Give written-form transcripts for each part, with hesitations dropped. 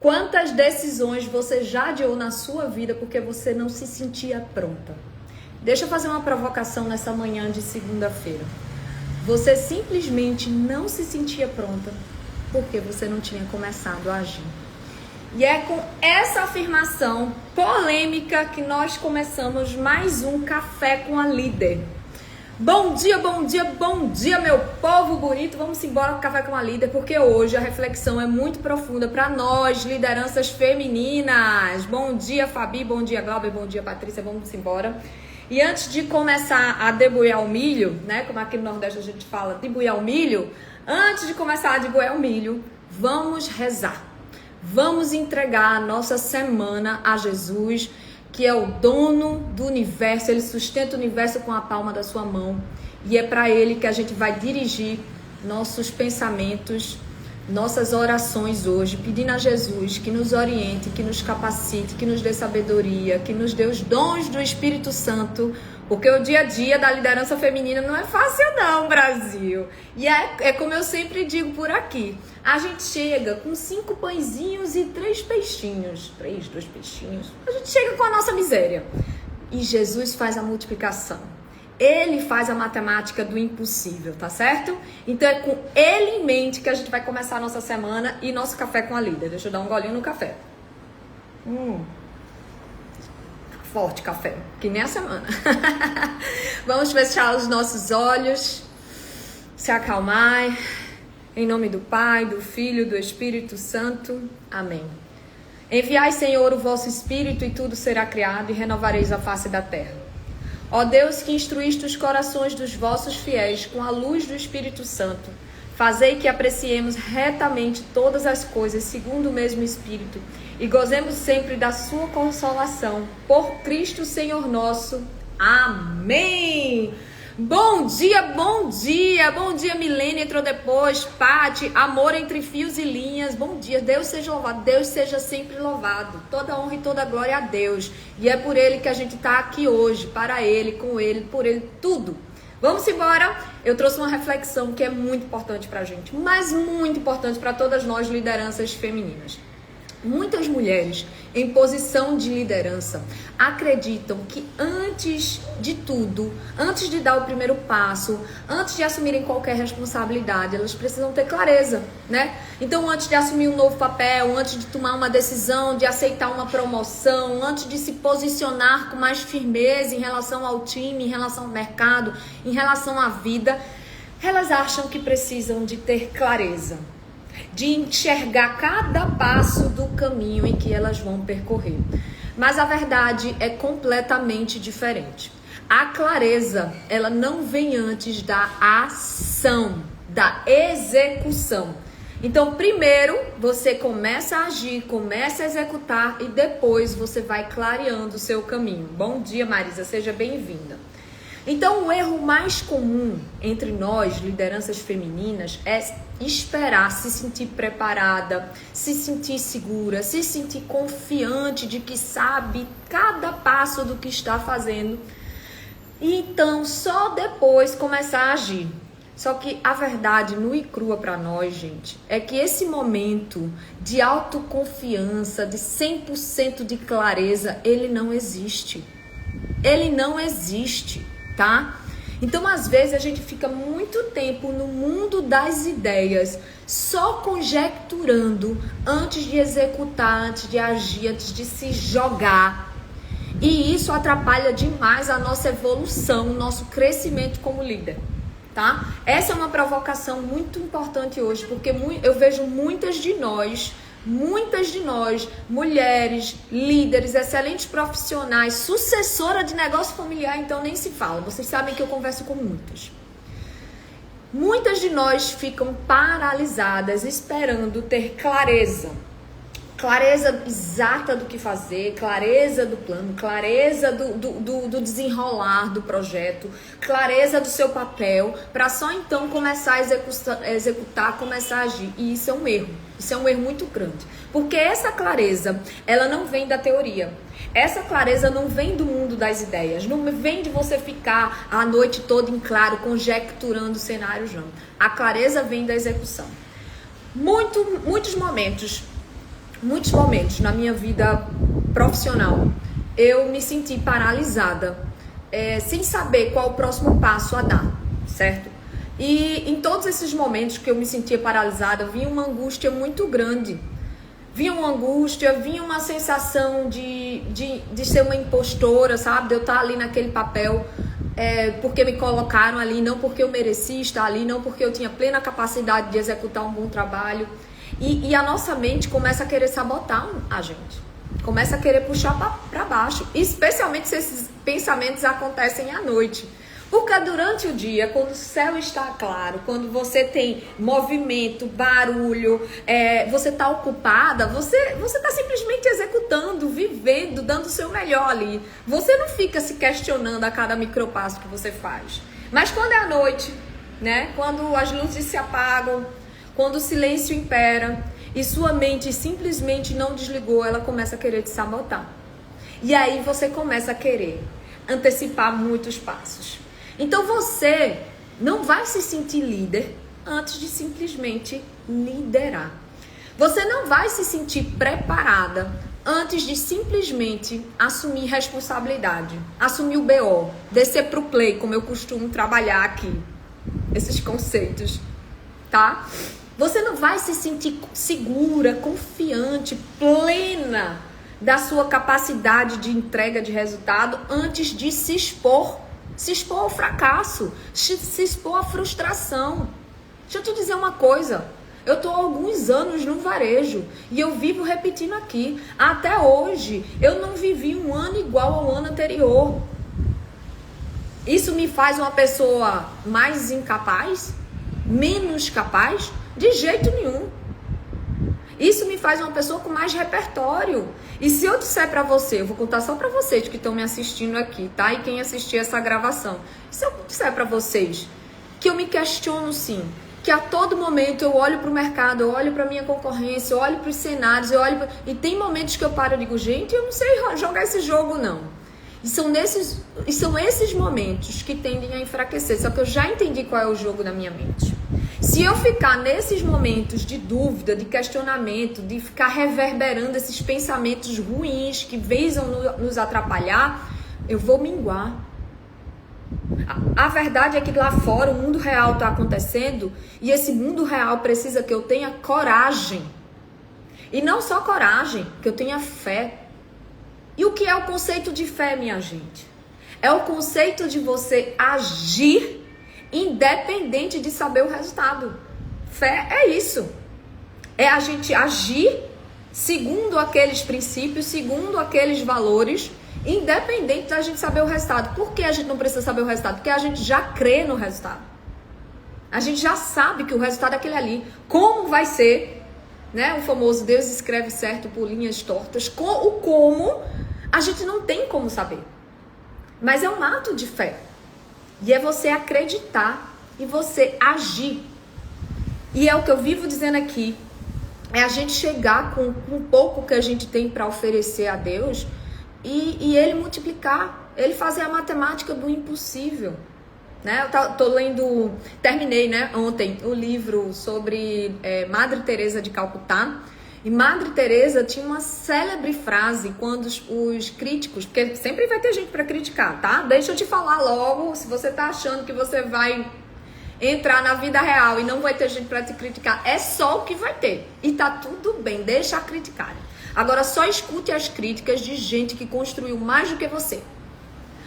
Quantas decisões você já adiou na sua vida porque você não se sentia pronta? Deixa eu fazer uma provocação nessa manhã de segunda-feira. Você simplesmente não se sentia pronta porque você não tinha começado a agir. E é com essa afirmação polêmica que nós começamos mais um Café com a Líder. Bom dia, bom dia, bom dia, meu povo bonito. Vamos embora com o Café com a Líder, porque hoje a reflexão é muito profunda para nós, lideranças femininas. Bom dia, Fabi, bom dia, Glauber, bom dia, Patrícia, vamos embora. E antes de começar a deboiar o milho, né, como aqui no Nordeste a gente fala, deboiar o milho, antes de começar a deboiar o milho, vamos rezar. Vamos entregar a nossa semana a Jesus, que é o dono do universo. Ele sustenta o universo com a palma da sua mão. E é para ele que a gente vai dirigir nossos pensamentos, nossas orações hoje, pedindo a Jesus que nos oriente, que nos capacite, que nos dê sabedoria, que nos dê os dons do Espírito Santo, porque o dia a dia da liderança feminina não é fácil não, Brasil. E é como eu sempre digo por aqui, a gente chega com 5 pãezinhos e 3 peixinhos, 2 peixinhos, a gente chega com a nossa miséria. E Jesus faz a multiplicação. Ele faz a matemática do impossível, tá certo? Então é com ele em mente que a gente vai começar a nossa semana e nosso Café com a Líder. Deixa eu dar um golinho no café. Forte café, que nem a semana. Vamos fechar os nossos olhos, se acalmar. Em nome do Pai, do Filho e do Espírito Santo. Amém. Enviai, Senhor, o vosso Espírito e tudo será criado e renovareis a face da terra. Ó Deus, que instruíste os corações dos vossos fiéis com a luz do Espírito Santo, fazei que apreciemos retamente todas as coisas segundo o mesmo Espírito e gozemos sempre da sua consolação. Por Cristo Senhor nosso. Amém! Bom dia, bom dia! Bom dia, Milene entrou depois, Pati, amor entre fios e linhas. Bom dia, Deus seja louvado, Deus seja sempre louvado. Toda honra e toda glória a Deus. E é por Ele que a gente está aqui hoje, para Ele, com Ele, por Ele, tudo. Vamos embora. Eu trouxe uma reflexão que é muito importante para a gente, mas muito importante para todas nós, lideranças femininas. Muitas mulheres em posição de liderança acreditam que antes de tudo, antes de dar o primeiro passo, antes de assumirem qualquer responsabilidade, elas precisam ter clareza, né? Então, antes de assumir um novo papel, antes de tomar uma decisão, de aceitar uma promoção, antes de se posicionar com mais firmeza em relação ao time, em relação ao mercado, em relação à vida, elas acham que precisam de ter clareza, de enxergar cada passo do caminho em que elas vão percorrer. Mas a verdade é completamente diferente. A clareza, ela não vem antes da ação, da execução. Então, primeiro você começa a agir, começa a executar e depois você vai clareando o seu caminho. Bom dia, Marisa, seja bem-vinda. Então, o erro mais comum entre nós, lideranças femininas, é esperar se sentir preparada, se sentir segura, se sentir confiante de que sabe cada passo do que está fazendo. E então, só depois começar a agir. Só que a verdade nua e crua para nós, gente, é que esse momento de autoconfiança, de 100% de clareza, ele não existe. Ele não existe. Tá? Então, às vezes, a gente fica muito tempo no mundo das ideias, só conjecturando antes de executar, antes de agir, antes de se jogar. E isso atrapalha demais a nossa evolução, o nosso crescimento como líder. Tá? Essa é uma provocação muito importante hoje, porque eu vejo muitas de nós, mulheres, líderes, excelentes profissionais, sucessora de negócio familiar, então nem se fala. Vocês sabem que eu converso com muitas. Muitas de nós ficam paralisadas esperando ter clareza. Clareza exata do que fazer, clareza do plano, clareza do desenrolar do projeto, clareza do seu papel, para só então começar a executar, começar a agir. E isso é um erro. Isso é um erro muito grande. Porque essa clareza, ela não vem da teoria. Essa clareza não vem do mundo das ideias. Não vem de você ficar a noite toda em claro, conjecturando cenários, não. A clareza vem da execução. Muitos momentos muitos momentos na minha vida profissional, eu me senti paralisada, sem saber qual o próximo passo a dar, certo? E em todos esses momentos que eu me sentia paralisada, vinha uma angústia muito grande. Vinha uma angústia, vinha uma sensação de ser uma impostora, sabe? De eu estar ali naquele papel porque me colocaram ali, não porque eu mereci estar ali, não porque eu tinha plena capacidade de executar um bom trabalho. E a nossa mente começa a querer sabotar a gente. Começa a querer puxar para baixo. Especialmente se esses pensamentos acontecem à noite. Porque durante o dia, quando o céu está claro, quando você tem movimento, barulho, você está ocupada, você está simplesmente executando, vivendo, dando o seu melhor ali. Você não fica se questionando a cada micropasso que você faz. Mas quando é à noite, né? Quando as luzes se apagam, quando o silêncio impera e sua mente simplesmente não desligou, ela começa a querer te sabotar. E aí você começa a querer antecipar muitos passos. Então você não vai se sentir líder antes de simplesmente liderar. Você não vai se sentir preparada antes de simplesmente assumir responsabilidade, assumir o BO, descer pro play, como eu costumo trabalhar aqui, esses conceitos, tá? Você não vai se sentir segura, confiante, plena da sua capacidade de entrega de resultado antes de se expor ao fracasso, se expor à frustração. Deixa eu te dizer uma coisa, eu estou há alguns anos no varejo e eu vivo repetindo aqui, até hoje eu não vivi um ano igual ao ano anterior. Isso me faz uma pessoa mais incapaz? Menos capaz? De jeito nenhum. Isso me faz uma pessoa com mais repertório. E se eu disser pra você, eu vou contar só pra vocês que estão me assistindo aqui, tá? E quem assistir essa gravação. Se eu disser pra vocês que eu me questiono sim, que a todo momento eu olho pro mercado, eu olho pra minha concorrência, eu olho pros cenários, e tem momentos que eu paro e digo, gente, eu não sei jogar esse jogo não. E são esses momentos que tendem a enfraquecer, só que eu já entendi qual é o jogo da minha mente. Se eu ficar nesses momentos de dúvida, de questionamento, de ficar reverberando esses pensamentos ruins que visam nos atrapalhar, eu vou minguar. A verdade é que lá fora o mundo real está acontecendo e esse mundo real precisa que eu tenha coragem. E não só coragem, que eu tenha fé. E o que é o conceito de fé, minha gente? É o conceito de você agir independente de saber o resultado. Fé é isso. É a gente agir segundo aqueles princípios, segundo aqueles valores, independente da gente saber o resultado. Por que a gente não precisa saber o resultado? Porque a gente já crê no resultado. A gente já sabe que o resultado é aquele ali. Como vai ser, né? O famoso Deus escreve certo por linhas tortas. O como, a gente não tem como saber. Mas é um ato de fé. E é você acreditar e você agir. E é o que eu vivo dizendo aqui. É a gente chegar com um pouco que a gente tem para oferecer a Deus e Ele multiplicar. Ele fazer a matemática do impossível. Né? Eu tô lendo, terminei, né, ontem o livro sobre Madre Teresa de Calcutá. E Madre Teresa tinha uma célebre frase quando os críticos, porque sempre vai ter gente para criticar, tá? Deixa eu te falar logo, se você tá achando que você vai entrar na vida real e não vai ter gente para te criticar, é só o que vai ter. E tá tudo bem, deixa a criticar. Agora só escute as críticas de gente que construiu mais do que você.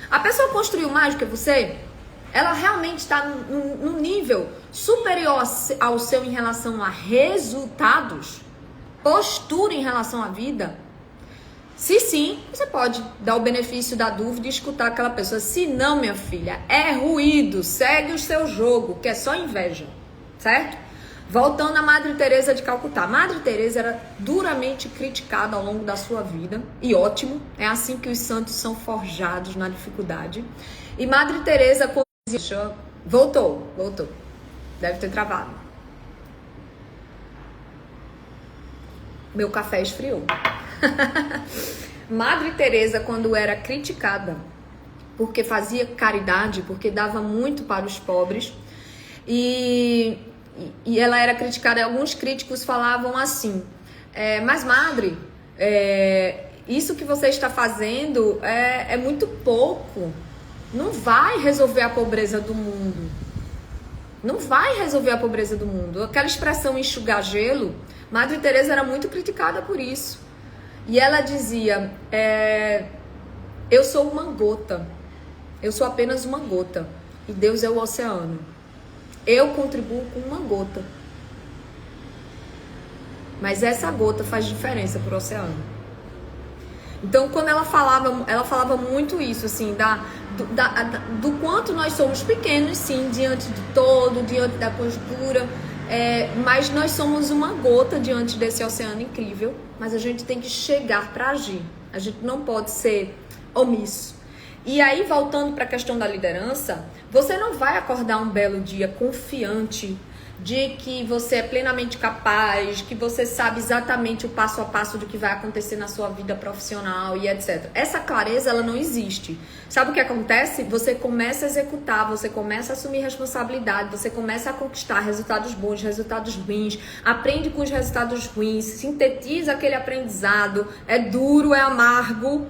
A pessoa construiu mais do que você, ela realmente está num nível superior ao seu em relação a resultados? Postura em relação à vida? Se sim, você pode dar o benefício da dúvida e escutar aquela pessoa. Se não, minha filha, é ruído, segue o seu jogo, que é só inveja, certo? Voltando a Madre Teresa de Calcutá. Madre Teresa era duramente criticada ao longo da sua vida, e ótimo, é assim que os santos são forjados na dificuldade. E Madre Teresa, quando dizia, voltou, deve ter travado. Meu café esfriou. Madre Teresa, quando era criticada porque fazia caridade, porque dava muito para os pobres, e ela era criticada, alguns críticos falavam assim, Mas madre, isso que você está fazendo é muito pouco. Não vai resolver a pobreza do mundo. Não vai resolver a pobreza do mundo. Aquela expressão enxugar gelo, Madre Teresa era muito criticada por isso. E ela dizia, eu sou uma gota. Eu sou apenas uma gota. E Deus é o oceano. Eu contribuo com uma gota. Mas essa gota faz diferença para o oceano. Então, quando ela falava muito isso, assim, do quanto nós somos pequenos, sim, diante de todo, diante da conjuntura, mas nós somos uma gota diante desse oceano incrível, mas a gente tem que chegar para agir. A gente não pode ser omisso. E aí, voltando para a questão da liderança, você não vai acordar um belo dia confiante de que você é plenamente capaz, que você sabe exatamente o passo a passo do que vai acontecer na sua vida profissional e etc. Essa clareza, ela não existe. Sabe o que acontece? Você começa a executar, você começa a assumir responsabilidade, você começa a conquistar resultados bons, resultados ruins, aprende com os resultados ruins, sintetiza aquele aprendizado, é duro, é amargo,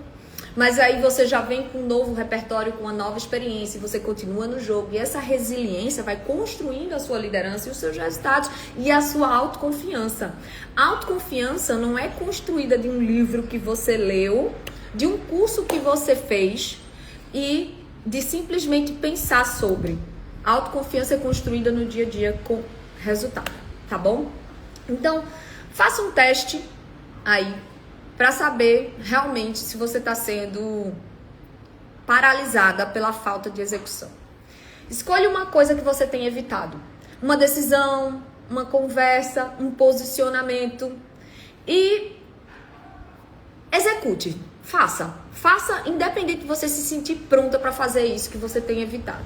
mas aí você já vem com um novo repertório, com uma nova experiência, e você continua no jogo. E essa resiliência vai construindo a sua liderança e os seus resultados e a sua autoconfiança. A autoconfiança não é construída de um livro que você leu, de um curso que você fez e de simplesmente pensar sobre. A autoconfiança é construída no dia a dia com resultado, tá bom? Então, faça um teste aí, para saber realmente se você está sendo paralisada pela falta de execução. Escolha uma coisa que você tem evitado. Uma decisão, uma conversa, um posicionamento. E execute. Faça. Faça independente de você se sentir pronta para fazer isso que você tem evitado.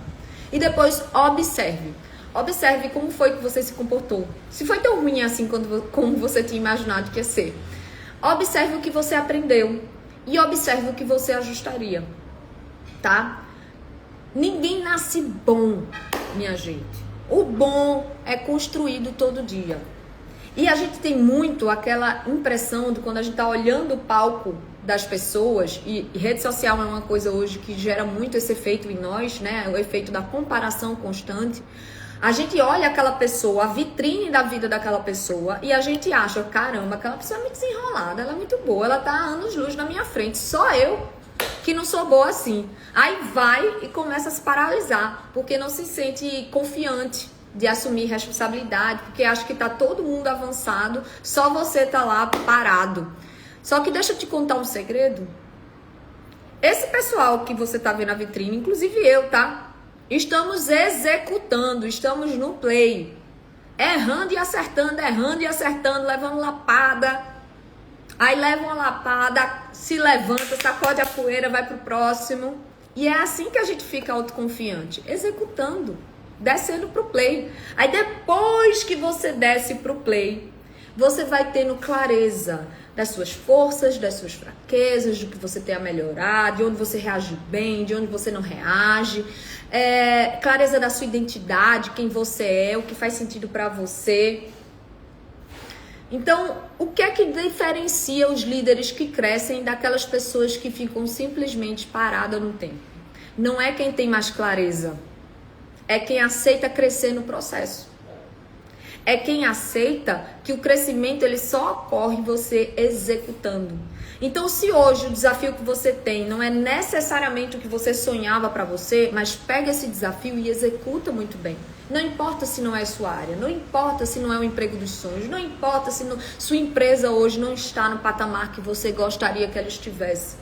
E depois observe. Observe como foi que você se comportou. Se foi tão ruim assim como você tinha imaginado que ia ser. Observe o que você aprendeu e observe o que você ajustaria, tá? Ninguém nasce bom, minha gente. O bom é construído todo dia. E a gente tem muito aquela impressão de quando a gente tá olhando o palco das pessoas, e rede social é uma coisa hoje que gera muito esse efeito em nós, né? O efeito da comparação constante. A gente olha aquela pessoa, a vitrine da vida daquela pessoa, e a gente acha, caramba, aquela pessoa é muito desenrolada, ela é muito boa, ela tá a anos-luz na minha frente, só eu que não sou boa assim. Aí vai e começa a se paralisar, porque não se sente confiante de assumir responsabilidade, porque acha que tá todo mundo avançado, só você tá lá parado. Só que deixa eu te contar um segredo. Esse pessoal que você tá vendo na vitrine, inclusive eu, tá? Estamos executando, estamos no play, errando e acertando, levando lapada, aí leva uma lapada, se levanta, sacode a poeira, vai pro próximo, e é assim que a gente fica autoconfiante, executando, descendo pro play. Aí depois que você desce pro play, você vai tendo clareza das suas forças, das suas fraquezas, do que você tem a melhorar, de onde você reage bem, de onde você não reage, clareza da sua identidade, quem você é, o que faz sentido para você. Então, o que é que diferencia os líderes que crescem daquelas pessoas que ficam simplesmente paradas no tempo? Não é quem tem mais clareza, é quem aceita crescer no processo. É quem aceita que o crescimento ele só ocorre você executando. Então, se hoje o desafio que você tem não é necessariamente o que você sonhava para você, mas pega esse desafio e executa muito bem. Não importa se não é sua área, não importa se não é o emprego dos sonhos, não importa se sua empresa hoje não está no patamar que você gostaria que ela estivesse.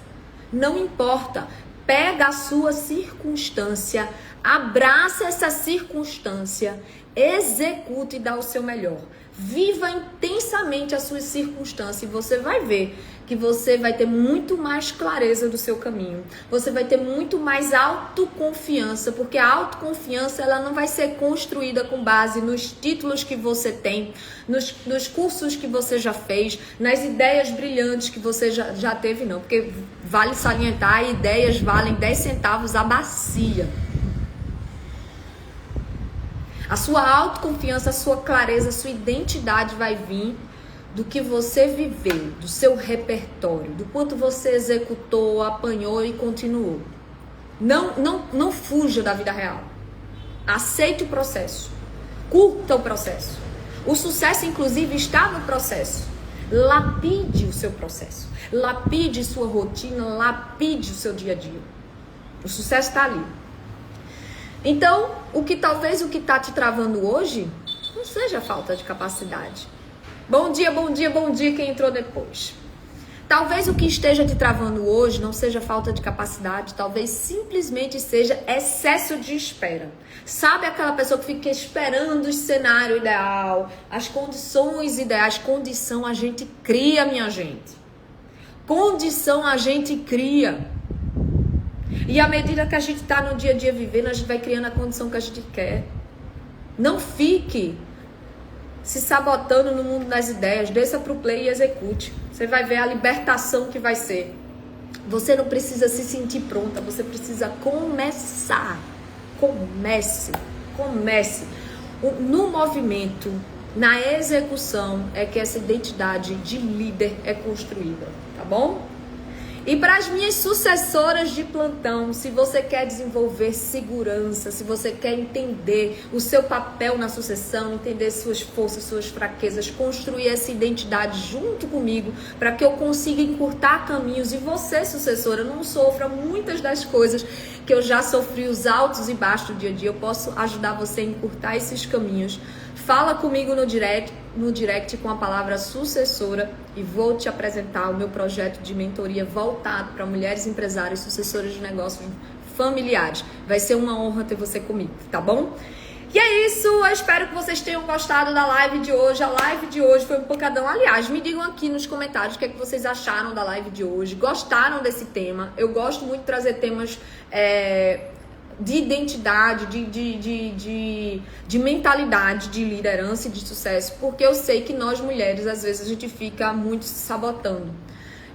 Não importa. Pega a sua circunstância, abraça essa circunstância, execute e dá o seu melhor. Viva intensamente a sua circunstância e você vai ver que você vai ter muito mais clareza do seu caminho. Você vai ter muito mais autoconfiança, porque a autoconfiança ela não vai ser construída com base nos títulos que você tem, nos cursos que você já fez, nas ideias brilhantes que você já teve, não. Porque vale salientar, ideias valem 10 centavos a bacia. A sua autoconfiança, a sua clareza, a sua identidade vai vir do que você viveu, do seu repertório, do quanto você executou, apanhou e continuou. Não fuja da vida real. Aceite o processo. Curta o processo. O sucesso, inclusive, está no processo. Lapide o seu processo. Lapide sua rotina, lapide o seu dia a dia. O sucesso está ali. Então, talvez o que está te travando hoje não seja falta de capacidade. Bom dia, bom dia, bom dia quem entrou depois. Talvez o que esteja te travando hoje não seja falta de capacidade, talvez simplesmente seja excesso de espera. Sabe aquela pessoa que fica esperando o cenário ideal, as condições ideais? Condição a gente cria, minha gente. Condição a gente cria. E à medida que a gente está no dia a dia vivendo, a gente vai criando a condição que a gente quer. Não fique se sabotando no mundo das ideias. Desça pro play e execute. Você vai ver a libertação que vai ser. Você não precisa se sentir pronta. Você precisa começar. Comece. No movimento, na execução, é que essa identidade de líder é construída. Tá bom? E para as minhas sucessoras de plantão, se você quer desenvolver segurança, se você quer entender o seu papel na sucessão, entender suas forças, suas fraquezas, construir essa identidade junto comigo, para que eu consiga encurtar caminhos e você, sucessora, não sofra muitas das coisas que eu já sofri, os altos e baixos do dia a dia, eu posso ajudar você a encurtar esses caminhos. Fala comigo no direct com a palavra sucessora e vou te apresentar o meu projeto de mentoria voltado para mulheres empresárias e sucessoras de negócios familiares. Vai ser uma honra ter você comigo, tá bom? E é isso, eu espero que vocês tenham gostado da live de hoje. A live de hoje foi um pancadão. Aliás, me digam aqui nos comentários o que é que vocês acharam da live de hoje. Gostaram desse tema? Eu gosto muito de trazer temas de identidade, de mentalidade, de liderança e de sucesso, porque eu sei que nós mulheres, às vezes, a gente fica muito se sabotando.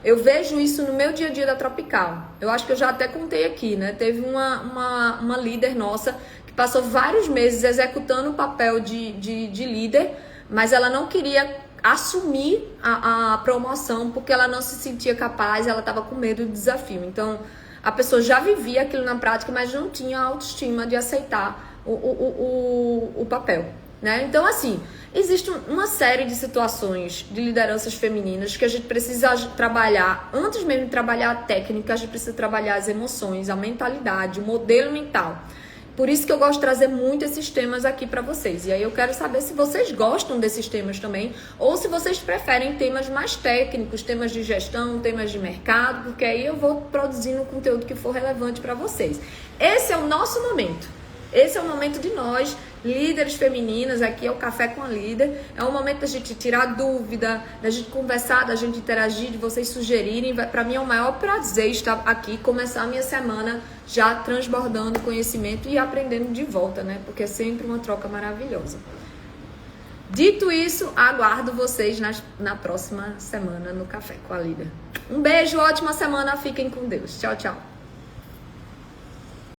Eu vejo isso no meu dia a dia da Tropical. Eu acho que eu já até contei aqui, né? Teve uma líder nossa que passou vários meses executando o papel de líder, mas ela não queria assumir a promoção porque ela não se sentia capaz, ela estava com medo do desafio. Então, a pessoa já vivia aquilo na prática, mas não tinha autoestima de aceitar o papel, né? Então, assim, existe uma série de situações de lideranças femininas que a gente precisa trabalhar. Antes mesmo de trabalhar a técnica, a gente precisa trabalhar as emoções, a mentalidade, o modelo mental. Por isso que eu gosto de trazer muito esses temas aqui para vocês. E aí eu quero saber se vocês gostam desses temas também, ou se vocês preferem temas mais técnicos, temas de gestão, temas de mercado, porque aí eu vou produzindo o conteúdo que for relevante para vocês. Esse é o nosso momento. Esse é o momento de nós, líderes femininas, aqui é o Café com a Líder. É o momento da gente tirar dúvida, da gente conversar, da gente interagir, de vocês sugerirem. Para mim é o maior prazer estar aqui, começar a minha semana já transbordando conhecimento e aprendendo de volta, né? Porque é sempre uma troca maravilhosa. Dito isso, aguardo vocês na próxima semana no Café com a Líder. Um beijo, ótima semana, fiquem com Deus. Tchau, tchau.